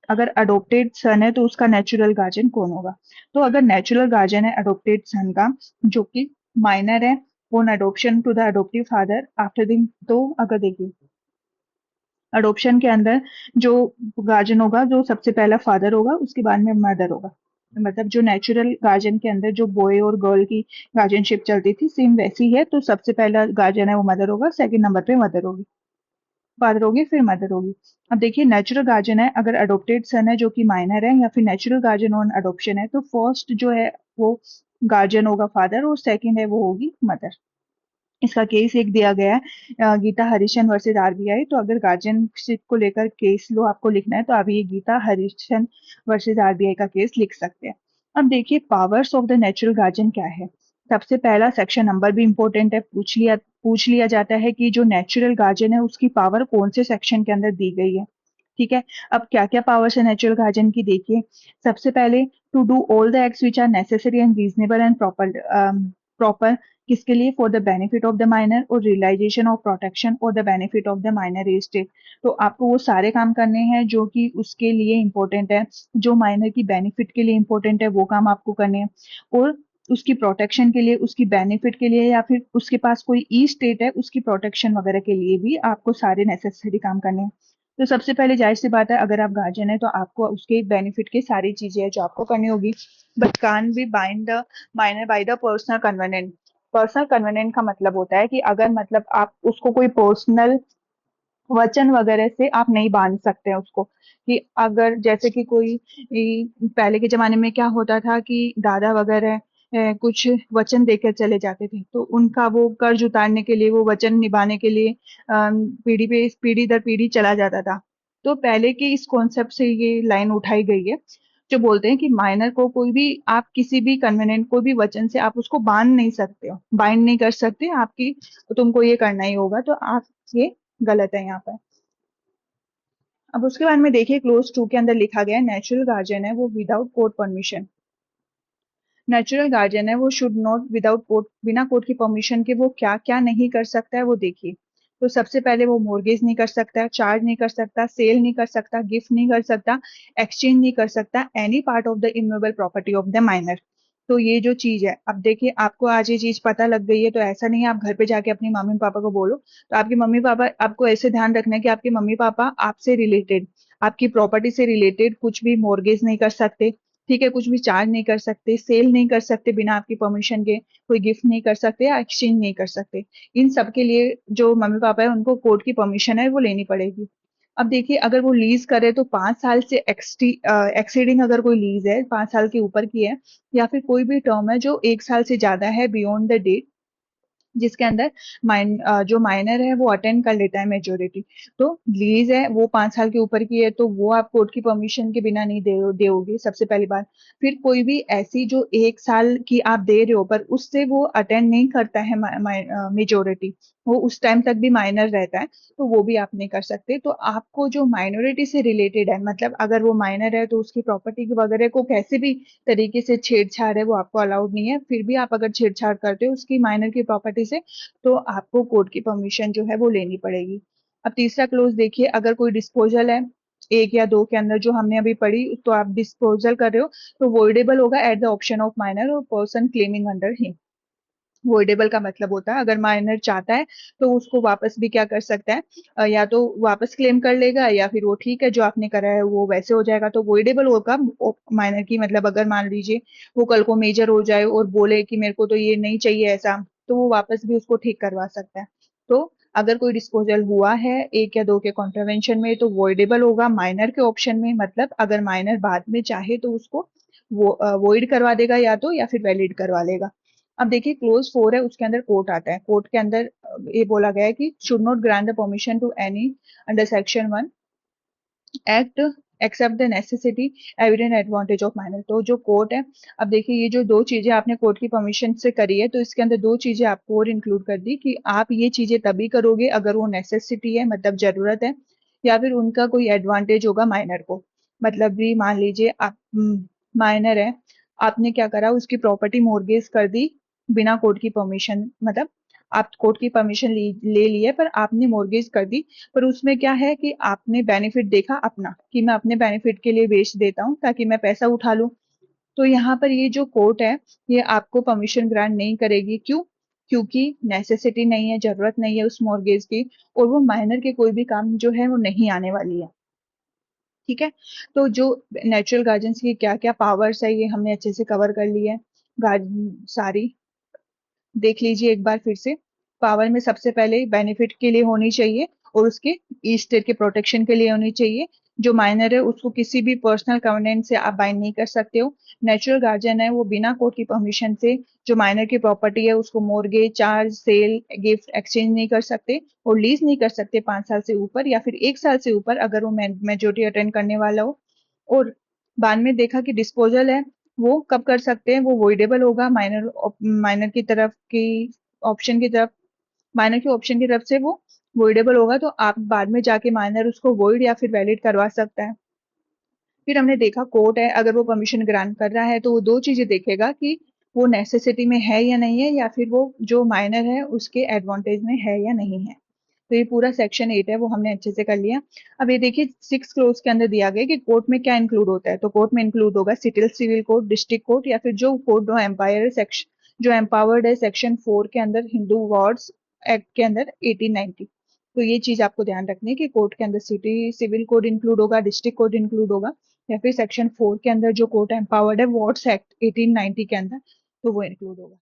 अगर अडोप्टेड सन है तो उसका नेचुरल गार्जियन कौन होगा। तो अगर नेचुरल गार्जियन है अडोप्टेड सन का जो कि माइनर है on adoption to the adoptive father after दिन, तो अगर देखिए अडोप्शन के अंदर जो गार्जियन होगा जो सबसे पहला फादर होगा उसके बाद में मदर होगा। मतलब जो नेचुरल गार्जियन के अंदर जो बॉय और गर्ल की गार्जियनशिप चलती थी सेम वैसी है, तो सबसे पहला गार्जियन है वो मदर होगा, सेकंड नंबर पे मदर होगी, फादर होगी फिर मदर होगी। अब देखिए नेचुरल गार्जियन है अगर अडोप्टेड सन है जो कि माइनर है, या फिर नेचुरल गार्जियन ऑन अडोप्शन है, तो फर्स्ट जो है वो गार्जियन होगा फादर और सेकंड है वो होगी मदर। इसका केस एक दिया गया है गीता हरिशन वर्सेज आरबीआई। तो अगर गार्जियनशिप को लेकर केस लो आपको लिखना है तो आप ये गीता हरिशन वर्सेज आरबीआई का केस लिख सकते हैं। अब देखिए powers of the natural guardian क्या है। सबसे पहला सेक्शन नंबर भी इंपॉर्टेंट है, पूछ लिया पूछ लिया जाता है कि जो नेचुरल गार्जियन है उसकी पावर कौन से सेक्शन के अंदर दी गई है। ठीक है, अब क्या क्या पावर्स है नेचुरल गार्जियन की देखिए। सबसे पहले, to do all the acts which are necessary and reasonable and proper, proper किसके लिए, for the benefit of the minor और रियलाइजेशन ऑफ प्रोटेक्शन और the benefit of the minor as state. तो आपको वो सारे काम करने हैं जो कि उसके लिए इम्पोर्टेंट है, जो माइनर की बेनिफिट के लिए इम्पोर्टेंट है, वो काम आपको करने हैं। और उसकी प्रोटेक्शन के लिए, उसकी बेनिफिट के लिए, या फिर उसके पास कोई ई स्टेट है उसकी प्रोटेक्शन वगैरह के लिए भी आपको सारे नेसेसरी काम करने हैं। तो सबसे पहले जाहिर सी बात है, अगर आप गार्जियन है तो आपको उसके बेनिफिट की सारी चीजें हैं जो आपको करनी होगी। But can be bind the minor by the personal covenant. Personal covenant का मतलब होता है कि अगर मतलब आप उसको कोई पर्सनल वचन वगैरह से आप नहीं बांध सकते हैं उसको, कि अगर जैसे कि कोई पहले के जमाने में क्या होता था कि दादा वगैरह कुछ वचन देकर चले जाते थे, तो उनका वो कर्ज उतारने के लिए, वो वचन निभाने के लिए पीढ़ी पे पीढ़ी दर पीढ़ी चला जाता था। तो पहले के इस कॉन्सेप्ट से ये लाइन उठाई गई है, जो बोलते हैं कि माइनर को कोई भी, आप किसी भी कन्वेनेंट, कोई भी वचन से आप उसको बांध नहीं सकते हो, बाइंड नहीं कर सकते आपकी, तो तुमको ये करना ही होगा, तो आप ये गलत है यहाँ पर। अब उसके बाद में देखिए, क्लोज टू के अंदर लिखा गया है नेचुरल गार्जियन है वो without court permission. Natural guardian है वो शुड नॉट विदाउट कोर्ट, बिना कोर्ट की परमिशन के वो क्या क्या नहीं कर सकता है वो देखिए। तो सबसे पहले वो मोर्गेज नहीं कर सकता, चार्ज नहीं कर सकता, सेल नहीं कर सकता, गिफ्ट नहीं कर सकता, एक्सचेंज नहीं कर सकता any part of the immovable property of the minor. तो ये जो चीज है, अब देखिए आपको आज ये चीज पता लग गई है, तो ऐसा नहीं है आप घर पे जाके अपनी मम्मी पापा को बोलो। तो आपके मम्मी पापा, आपको ऐसे ध्यान रखना है कि आपके मम्मी पापा आपसे रिलेटेड, आपकी प्रॉपर्टी से रिलेटेड कुछ भी मोर्गेज नहीं कर सकते। ठीक है, कुछ भी चार्ज नहीं कर सकते, सेल नहीं कर सकते बिना आपकी परमिशन के, कोई गिफ्ट नहीं कर सकते या एक्सचेंज नहीं कर सकते। इन सब के लिए जो मम्मी पापा है उनको कोर्ट की परमिशन है वो लेनी पड़ेगी। अब देखिए, अगर वो लीज करे तो 5 साल से एक्सीडिंग अगर कोई लीज है, 5 साल के ऊपर की है, या फिर कोई भी टर्म है जो 1 साल से ज्यादा है बियॉन्ड द डेट जिसके अंदर जो माइनर है वो अटेंड कर लेता है मेजोरिटी। तो लीज है वो 5 साल के ऊपर की है, तो वो आप कोर्ट की परमिशन के बिना नहीं दोगे, सबसे पहली बात। फिर कोई भी ऐसी जो 1 साल की आप दे रहे हो पर उससे वो अटेंड नहीं करता है मेजोरिटी, वो उस टाइम तक भी माइनर रहता है, तो वो भी आप नहीं कर सकते। तो आपको जो माइनॉरिटी से रिलेटेड है, मतलब अगर वो माइनर है तो उसकी प्रॉपर्टी वगैरह को कैसे भी तरीके से छेड़छाड़ है वो आपको अलाउड नहीं है। फिर भी आप अगर छेड़छाड़ करते हो उसकी माइनर की प्रॉपर्टी से, तो आपको कोर्ट की परमिशन जो है वो लेनी पड़ेगी। अब तीसरा क्लोज देखिए, अगर कोई डिस्पोजल है 1 या 2 के अंदर जो हमने अभी पढ़ी, तो आप डिस्पोजल कर रहे हो, तो वॉइडेबल होगा at the option of minor और person claiming under him. Voidable का मतलब होता है अगर माइनर चाहता है तो उसको वापस भी क्या कर सकता है, या तो वापस क्लेम कर लेगा, या फिर वो ठीक है जो आपने करा है वो वैसे हो जाएगा। तो वॉइडेबल होगा माइनर की, मतलब अगर मान लीजिए वो कल को मेजर हो जाए और बोले कि मेरे को तो ये नहीं चाहिए ऐसा, तो वो वापस भी उसको ठीक करवा सकता है। तो अगर कोई डिस्पोजल हुआ है 1 या 2 के कॉन्ट्रवेंशन में, तो वॉइडेबल होगा माइनर के ऑप्शन में, मतलब अगर माइनर बाद में चाहे तो उसको वो वॉइड करवा देगा, या तो या फिर वैलिड करवा लेगा। अब देखिए, क्लोज 4 है उसके अंदर कोर्ट आता है। कोर्ट के अंदर ये बोला गया है कि should not grant the permission to any under section 1 act except the necessity evident advantage of minor. तो जो कोर्ट है, अब देखिए ये जो 2 चीजें आपने कोर्ट की परमिशन से करी है, तो इसके अंदर 2 चीजें आपको और इंक्लूड कर दी कि आप ये चीजें तभी करोगे अगर वो नेसेसिटी है, मतलब जरूरत है, या फिर उनका कोई एडवांटेज होगा माइनर को। मतलब भी मान लीजिए आप माइनर है, आपने क्या करा, उसकी प्रॉपर्टी मोर्गेज कर दी बिना कोर्ट की परमिशन, मतलब आप कोर्ट की परमिशन ले लिए पर आपने मोर्गेज कर दी। पर उसमें क्या है कि आपने बेनिफिट देखा अपना, कि मैं अपने बेनिफिट के लिए बेच देता हूँ ताकि मैं पैसा उठा लूं। तो यहाँ पर ये जो कोर्ट है ये आपको परमिशन ग्रांट नहीं करेगी। क्यों? क्योंकि नेसेसिटी नहीं है, जरूरत नहीं है उस मॉर्गेज की, और वो माइनर के कोई भी काम जो है वो नहीं आने वाली है। ठीक है, तो जो नेचुरल गार्जियंस की क्या क्या पावर्स है ये हमने अच्छे से कवर कर ली है। गार्जियन सारी देख लीजिए एक बार फिर से। पावर में सबसे पहले बेनिफिट के लिए होनी चाहिए, और उसके ईस्टर के प्रोटेक्शन के लिए होनी चाहिए। जो माइनर है उसको किसी भी पर्सनल कवेनेंट से आप बाइंड नहीं कर सकते हो। नेचुरल गार्जियन है वो बिना कोर्ट की परमिशन से जो माइनर की प्रॉपर्टी है उसको mortgage, charge, sale, gift, exchange नहीं कर सकते, और लीज नहीं कर सकते 5 साल से ऊपर, या फिर 1 साल से ऊपर अगर वो मेजोरिटी अटेंड करने वाला हो। और बाद में देखा कि डिस्पोजल है वो कब कर सकते हैं, वो वॉइडेबल होगा माइनर माइनर की तरफ की ऑप्शन की तरफ माइनर के ऑप्शन की तरफ से वो वॉइडेबल होगा, तो आप बाद में जाके माइनर उसको वॉइड या फिर वैलिड करवा सकता है। फिर हमने देखा कोर्ट है, अगर वो परमिशन ग्रांट कर रहा है तो वो दो चीजें देखेगा कि वो नेसेसिटी में है या नहीं है, या फिर वो जो माइनर है उसके एडवांटेज में है या नहीं है। तो ये पूरा सेक्शन 8 है वो हमने अच्छे से कर लिया। अब ये देखिए 6 क्लोज के अंदर दिया गया कि कोर्ट में क्या इंक्लूड होता है। तो कोर्ट में इंक्लूड होगा सिविल कोर्ट, डिस्ट्रिक्ट कोर्ट, या फिर जो कोर्ट जो एम्पायर सेक्शन जो एम्पावर्ड है सेक्शन 4 के अंदर हिंदू वार्ड्स एक्ट के अंदर 1890। तो ये चीज आपको ध्यान रखनी है कि कोर्ट के अंदर सिटी सिविल कोड इंक्लूड होगा, डिस्ट्रिक्ट कोड इंक्लूड होगा, या फिर सेक्शन 4 के अंदर जो कोर्ट एम्पावर्ड है वार्ड्स एक्ट 1890 के अंदर, तो वो इंक्लूड होगा।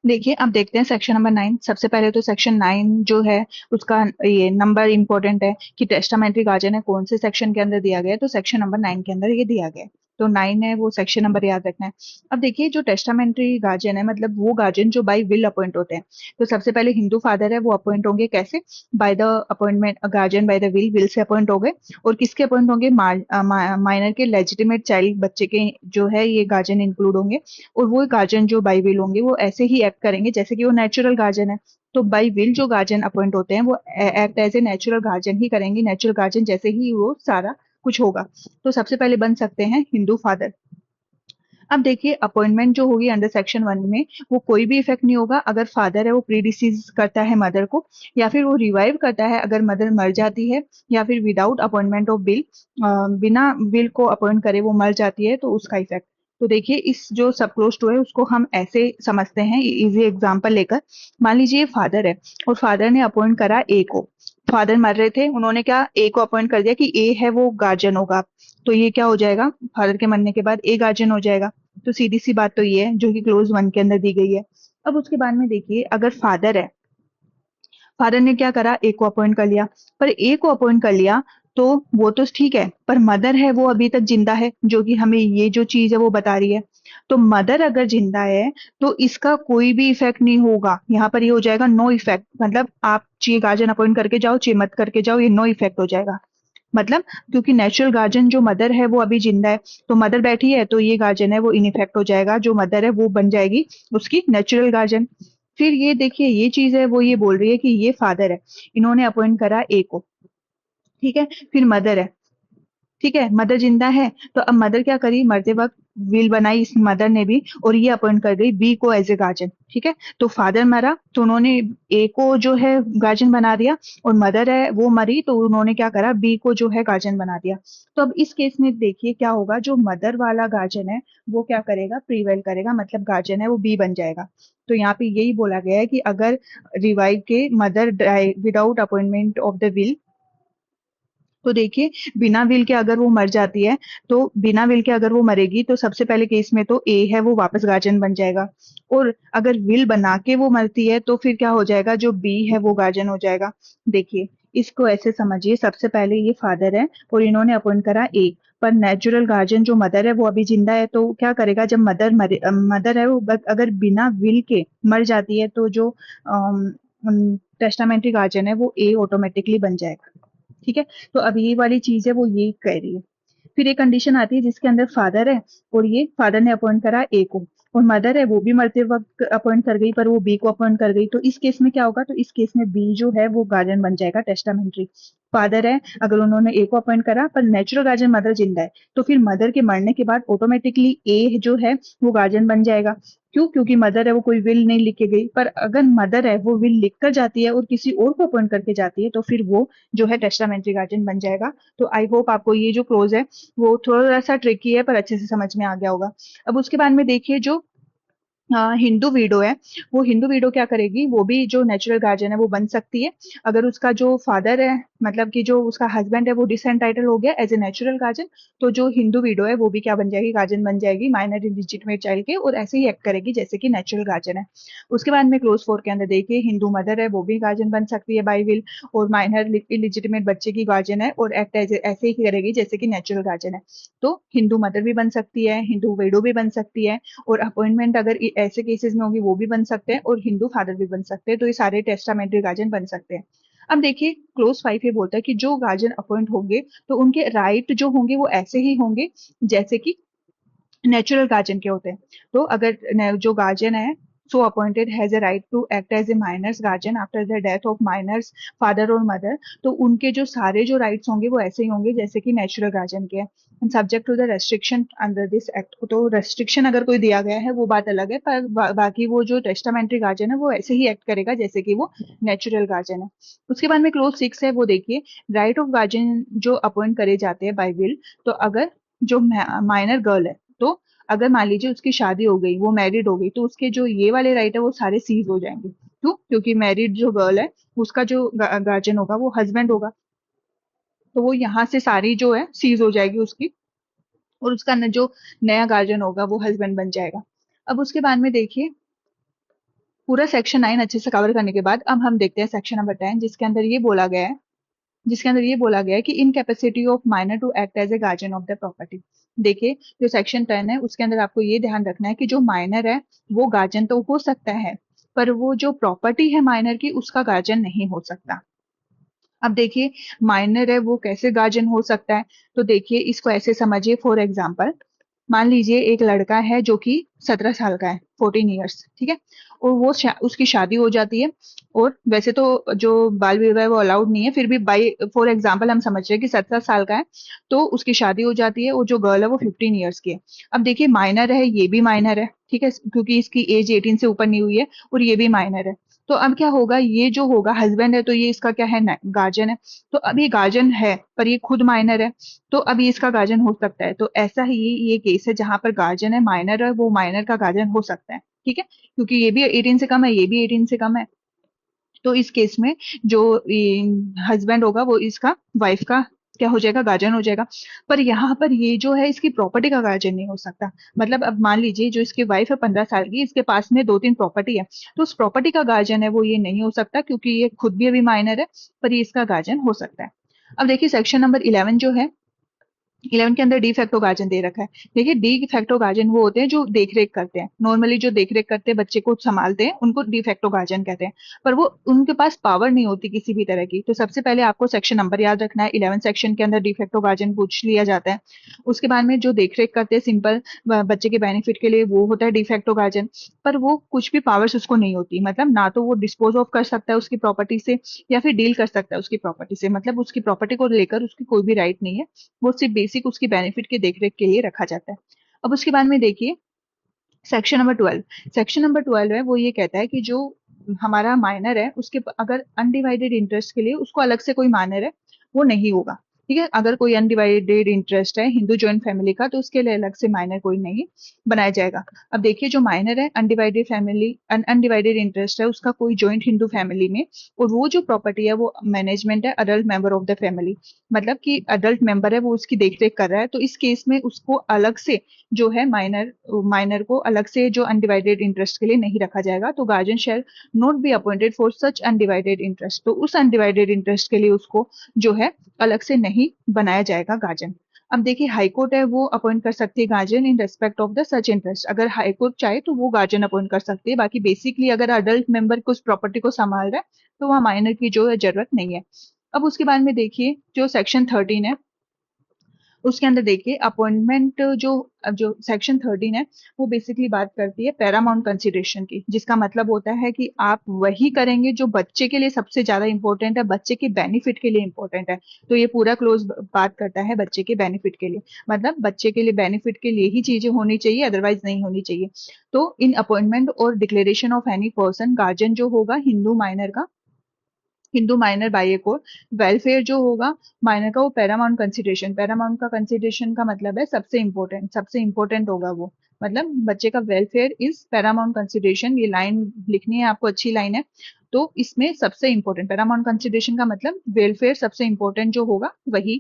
देखिए अब देखते हैं सेक्शन नंबर 9। सबसे पहले तो सेक्शन 9 जो है उसका ये नंबर इंपॉर्टेंट है कि टेस्टामेंट्री गार्जियन है कौन से सेक्शन के अंदर दिया गया है, तो सेक्शन नंबर 9 के अंदर ये दिया गया है। तो 9 है वो सेक्शन नंबर याद रखना है। अब देखिए जो टेस्टामेंट्री गार्जियन है मतलब वो गार्जियन जो बाई विल अपॉइंट होते हैं। तो सबसे पहले हिंदू फादर है वो अपॉइंट होंगे कैसे, by the appointment guardian by the will से अपॉइंट हो गए। और किसके अपॉइंट होंगे, माइनर के लेजिटिमेट चाइल्ड बच्चे के जो है ये गार्जियन इंक्लूड होंगे। और वो गार्जियन जो बाई विल होंगे वो ऐसे ही एक्ट करेंगे जैसे कि वो नेचुरल गार्जियन है। तो बाई विल जो गार्जियन अपॉइंट होते हैं वो act as a natural guardian ही करेंगे, नेचुरल गार्जियन जैसे ही वो सारा कुछ होगा। तो सबसे पहले बन सकते हैं हिंदू फादर। अब देखिए अपॉइंटमेंट जो होगी अंडर सेक्शन 1 में वो कोई भी इफेक्ट नहीं होगा अगर फादर है वो प्रीडिसीज करता है मदर को, या फिर वो रिवाइव करता है अगर मदर मर जाती है, या फिर विदाउट अपॉइंटमेंट ऑफ बिल, बिना बिल को अपॉइंट करे वो मर जाती है तो उसका इफेक्ट। तो देखिए इस जो सब क्लोज टू है उसको हम ऐसे समझते हैं इजी एग्जांपल लेकर। मान लीजिए फादर है और फादर ने अपॉइंट करा ए को। फादर मर रहे थे, उन्होंने क्या ए को अपॉइंट कर दिया कि ए है वो गार्जियन होगा। तो ये क्या हो जाएगा, फादर के मरने के बाद ए गार्जियन हो जाएगा। तो सीधी सी बात तो ये है जो कि क्लोज 1 के अंदर दी गई है। अब उसके बाद में देखिए अगर फादर है, फादर ने क्या करा, ए को अपॉइंट कर लिया। पर ए को अपॉइंट कर लिया तो वो तो ठीक है, पर मदर है वो अभी तक जिंदा है, जो कि हमें ये जो चीज है वो बता रही है। तो मदर अगर जिंदा है तो इसका कोई भी इफेक्ट नहीं होगा। यहाँ पर ये हो जाएगा नो इफेक्ट, मतलब आप चाहिए गार्जियन अपॉइंट करके जाओ चाहिए मत करके जाओ, ये नो इफेक्ट हो जाएगा। मतलब क्योंकि नेचुरल गार्जियन जो मदर है वो अभी जिंदा है, तो मदर बैठी है तो ये गार्जियन है वो इनइफेक्ट हो जाएगा, जो मदर है वो बन जाएगी उसकी नेचुरल गार्जियन। फिर ये देखिए ये चीज है वो ये बोल रही है कि ये फादर है, इन्होंने अपॉइंट करा ए को, ठीक है। फिर मदर है, ठीक है, मदर जिंदा है। तो अब मदर क्या करी, मरते वक्त विल बनाई इस मदर ने भी, और ये अपॉइंट कर गई बी को एज ए गार्जियन, ठीक है। तो फादर मरा तो उन्होंने ए को जो है गार्जियन बना दिया, और मदर है वो मरी तो उन्होंने क्या करा, बी को जो है गार्जियन बना दिया। तो अब इस केस में देखिए क्या होगा, जो मदर वाला गार्जियन है वो क्या करेगा, प्रीवेल करेगा, मतलब गार्जियन है वो बी बन जाएगा। तो यहाँ पे यही बोला गया है कि अगर रिवाइव के mother without appointment of the will, तो देखिए बिना विल के अगर वो मर जाती है, तो बिना विल के अगर वो मरेगी तो सबसे पहले केस में तो ए है वो वापस गार्जियन बन जाएगा। और अगर विल बना के वो मरती है तो फिर क्या हो जाएगा, जो बी है वो गार्जियन हो जाएगा। देखिए इसको ऐसे समझिए, सबसे पहले ये फादर है और इन्होंने अपॉइंट करा ए, पर नेचुरल गार्जियन जो मदर है वो अभी जिंदा है, तो क्या करेगा, जब मदर है वो अगर बिना विल के मर जाती है तो जो टेस्टामेंट्री गार्जियन है वो ए ऑटोमेटिकली बन जाएगा, ठीक है। तो अब ये वाली चीज है वो ये कह रही है। फिर एक कंडीशन आती है जिसके अंदर फादर है और ये फादर ने अपॉइंट करा ए को, और मदर है वो भी मरते वक्त अपॉइंट कर गई पर वो बी को अपॉइंट कर गई। तो इस केस में क्या होगा, तो इस केस में बी जो है वो गार्जियन बन जाएगा टेस्टामेंट्री। फादर है, अगर उन्होंने ए को अपॉइंट करा पर नेचुरल गार्जियन मदर जिंदा है, तो फिर मदर के मरने के बाद ऑटोमेटिकली ए जो है वो गार्जियन बन जाएगा। क्यों, क्योंकि मदर है वो कोई विल नहीं लिख के गई। पर अगर मदर है वो विल लिख कर जाती है और किसी और को अपॉइंट करके जाती है तो फिर वो जो है टेस्टामेंट्री गार्जियन बन जाएगा। तो आई होप आपको ये जो क्लोज है वो थोड़ा सा ट्रिकी है पर अच्छे से समझ में आ गया होगा। अब उसके बाद में देखिए जो हिंदू वीडो है, वो हिंदू वीडो क्या करेगी, वो भी जो नेचुरल गार्जियन है वो बन सकती है। अगर उसका जो फादर है, मतलब कि जो उसका हस्बैंड है वो डिसएंटाइटल हो गया एज ए नेचुरल गार्जियन, तो जो हिंदू वीडो है वो भी क्या बन जाएगी, गार्जियन बन जाएगी माइनर इलिजिटिमेट चाइल्ड के, और ऐसे ही एक्ट करेगी जैसे कि नेचुरल गार्जियन है। उसके बाद में क्लोज 4 के अंदर देखिए हिंदू मदर है वो भी गार्जियन बन सकती है बाई विल, और माइनर इलिजिटिमेट बच्चे की गार्जियन है और एक्ट ऐसे ही करेगी जैसे कि नेचुरल गार्जियन है। तो हिंदू मदर भी बन सकती है, हिंदू विडो भी बन सकती है, और अपॉइंटमेंट अगर ऐसे केसेस में होगी वो भी बन सकते हैं, और हिंदू फादर भी बन सकते हैं। तो ये सारे टेस्टामेंट्री गार्जियन बन सकते हैं। अब देखिए क्लोज 5 ये बोलता है कि जो गार्जियन अपॉइंट होंगे तो उनके राइट जो होंगे वो ऐसे ही होंगे जैसे कि नेचुरल गार्जियन के होते हैं। तो अगर जो गार्जियन है, so appointed has a right to act as a minor's guardian after the death of minor's father or mother, तो उनके जो सारे जो राइट्स होंगे वो ऐसे ही होंगे जैसे कि नेचुरल गार्जियन के हैं, and subject to the restriction under this act. तो रेस्ट्रिक्शन अगर कोई दिया गया है वो बात अलग है, पर बाकी वो जो टेस्टामेंट्री गार्जियन है वो ऐसे ही एक्ट करेगा जैसे कि वो नेचुरल गार्जियन है। उसके बाद में क्लोज 6 है, वो देखिए राइट ऑफ गार्जियन जो अपॉइंट करे जाते हैं बाय विल, तो अगर जो माइनर गर्ल है, तो अगर मान लीजिए उसकी शादी हो गई, वो मैरिड हो गई, तो उसके जो ये वाले राइट है वो सारे सीज हो जाएंगे। क्यों? क्योंकि मैरिड जो गर्ल है उसका जो गार्जियन होगा वो हस्बैंड होगा, तो वो यहाँ से सारी जो है सीज हो जाएगी उसकी, और उसका जो नया गार्जियन होगा वो हस्बैंड बन जाएगा। अब उसके बाद में देखिए पूरा सेक्शन 9 अच्छे से कवर करने के बाद अब हम देखते हैं सेक्शन नंबर 10, जिसके अंदर ये बोला गया है कि incapacity of minor to act as a guardian of the property. देखिए जो सेक्शन 10 है उसके अंदर आपको ये ध्यान रखना है कि जो माइनर है वो गार्जियन तो हो सकता है, पर वो जो प्रॉपर्टी है माइनर की उसका गार्जियन नहीं हो सकता। अब देखिए माइनर है वो कैसे गार्जियन हो सकता है, तो देखिए इसको ऐसे समझिए। फॉर एग्जाम्पल मान लीजिए एक लड़का है जो कि 17 साल का है, 14 ईयर्स, ठीक है, और वो उसकी शादी हो जाती है, और वैसे तो जो बाल विवाह है वो अलाउड नहीं है, फिर भी बाई फॉर एग्जाम्पल हम समझ रहे हैं कि 17 साल का है, तो उसकी शादी हो जाती है और जो गर्ल है वो 15 ईयर्स की है। अब देखिए माइनर है, ये भी माइनर है, ठीक है, क्योंकि इसकी एज 18 से ऊपर नहीं हुई है, और ये भी माइनर है। तो अब क्या होगा, ये जो होगा हस्बैंड है तो ये इसका क्या है, गार्जियन है। तो अब ये गार्जियन है पर ये खुद माइनर है, तो अब ये इसका गार्जियन हो सकता है। तो ऐसा ही ये केस है जहां पर गार्जियन है माइनर है, वो माइनर का गार्जियन हो सकता है, ठीक है, क्योंकि ये भी 18 से कम है, ये भी 18 से कम है। तो इस केस में जो हस्बैंड होगा वो इसका वाइफ का क्या हो जाएगा, गार्जियन हो जाएगा। पर यहाँ पर ये जो है इसकी प्रॉपर्टी का गार्जियन नहीं हो सकता। मतलब अब मान लीजिए जो इसकी वाइफ है 15 साल की, इसके पास में 2-3 प्रॉपर्टी है, तो उस प्रॉपर्टी का गार्जियन है वो ये नहीं हो सकता, क्योंकि ये खुद भी अभी माइनर है, पर ये इसका गार्जियन हो सकता है। अब देखिए सेक्शन नंबर 11 जो है, 11 के अंदर डी फैक्टो गार्जियन दे रखा है। देखिए डी फैक्टो गार्जियन वो होते हैं जो देख रेख करते हैं, नॉर्मली जो देख रेख करते हैं बच्चे को संभालते हैं उनको डी फैक्टो गार्जियन कहते हैं, पर वो उनके पास पावर नहीं होती किसी भी तरह की। तो सबसे पहले आपको सेक्शन नंबर याद रखना है, 11 सेक्शन के अंदर डी फैक्टो गार्जियन पूछ लिया जाता है। उसके बाद में जो देख रेख करते हैं सिंपल बच्चे के बेनिफिट के लिए, वो होता है डी फैक्टो गार्जियन, पर वो कुछ भी पावर्स उसको नहीं होती। मतलब ना तो वो डिस्पोज ऑफ कर सकता है उसकी प्रॉपर्टी से, या फिर डील कर सकता है उसकी प्रॉपर्टी से, मतलब उसकी प्रॉपर्टी को लेकर उसकी कोई भी राइट नहीं है, वो सिर्फ बेसिक उसकी बेनिफिट के देखरेख के लिए रखा जाता है। अब उसके बाद में देखिए सेक्शन नंबर 12, सेक्शन नंबर 12 है वो ये कहता है कि जो हमारा माइनर है उसके अगर अनडिवाइडेड इंटरेस्ट के लिए उसको अलग से कोई माइनर है वो नहीं होगा, ठीक है। अगर कोई अनडिवाइडेड इंटरेस्ट है हिंदू जॉइंट फैमिली का, तो उसके लिए अलग से माइनर कोई नहीं बनाया जाएगा। अब देखिए जो माइनर है अनडिवाइडेड फैमिली अनडिवाइडेड इंटरेस्ट है उसका कोई जॉइंट हिंदू फैमिली में, और वो जो प्रॉपर्टी है वो मैनेजमेंट है adult member of the family, मतलब कि अडल्ट मेंबर है वो उसकी देखरेख कर रहा है, तो इस केस में उसको अलग से जो है माइनर माइनर को अलग से जो अनडिवाइडेड इंटरेस्ट के लिए नहीं रखा जाएगा। तो guardian shall not be appointed for such undivided interest, तो उस अनडिवाइडेड इंटरेस्ट के लिए उसको जो है अलग से नहीं बनाया जाएगा गार्जियन। अब देखिए हाई कोर्ट है वो अपॉइंट कर सकती है guardian in respect of the such interest, अगर हाई कोर्ट चाहे तो वो गार्जियन अपॉइंट कर सकती है। बाकी बेसिकली अगर अडल्ट मेंबर कुछ प्रॉपर्टी को संभाल रहा है तो वहाँ माइनर की जो है जरूरत नहीं है। अब उसके बाद में देखिए जो सेक्शन 13 है उसके अंदर देखिए अपॉइंटमेंट जो जो सेक्शन 13 है वो बेसिकली बात करती है पैरामाउंट कंसिडरेशन की, जिसका मतलब होता है कि आप वही करेंगे जो बच्चे के लिए सबसे ज्यादा इंपॉर्टेंट है, बच्चे के बेनिफिट के लिए इंपॉर्टेंट है। तो ये पूरा क्लोज बात करता है बच्चे के बेनिफिट के लिए, मतलब बच्चे के लिए बेनिफिट के लिए ही चीजें होनी चाहिए, अदरवाइज नहीं होनी चाहिए। तो इन अपॉइंटमेंट और declaration of any person, guardian जो होगा हिंदू माइनर का, Hindu minor by a court, welfare जो होगा माइनर का वो पैरामाउंट कंसिडरेशन, पैरामाउंट का कंसिडरेशन का मतलब है सबसे इंपॉर्टेंट होगा वो, मतलब बच्चे का वेलफेयर इज पैरामाउंट कंसिडरेशन। ये लाइन लिखनी है आपको, अच्छी लाइन है। तो इसमें सबसे इंपॉर्टेंट पैरामाउंट कंसिडरेशन का मतलब वेलफेयर सबसे इंपॉर्टेंट जो होगा वही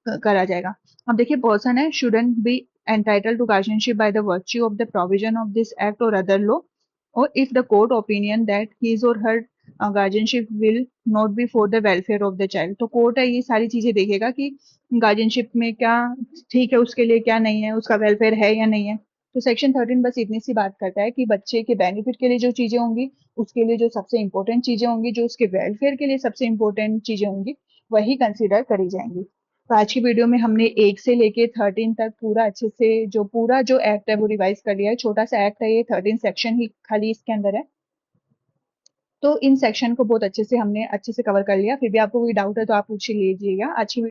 करा जाएगा। अब देखिए पर्सन है shouldn't be entitled to guardianship by the virtue of the provision of this act और अदर लॉ, और if the court opinion that his और her guardianship will not be for the welfare of the child, तो court है ये सारी चीजें देखेगा कि गार्जियनशिप में क्या ठीक है उसके लिए, क्या नहीं है, उसका वेलफेयर है या नहीं है। तो सेक्शन 13 बस इतनी सी बात करता है कि बच्चे के बेनिफिट के लिए जो चीजें होंगी, उसके लिए जो सबसे इंपॉर्टेंट चीजें होंगी, जो उसके वेलफेयर के लिए सबसे इंपॉर्टेंट चीजें होंगी, वही कंसिडर करी जाएंगी। तो आज की वीडियो में हमने 1 से लेके 13 तक पूरा अच्छे से जो एक्ट है वो रिवाइज कर लिया है। छोटा सा एक्ट है ये, 13 सेक्शन ही खाली इसके अंदर है। तो इन सेक्शन को बहुत अच्छे से हमने अच्छे से कवर कर लिया। फिर भी आपको कोई डाउट है तो आप पूछ लीजिएगा। अच्छी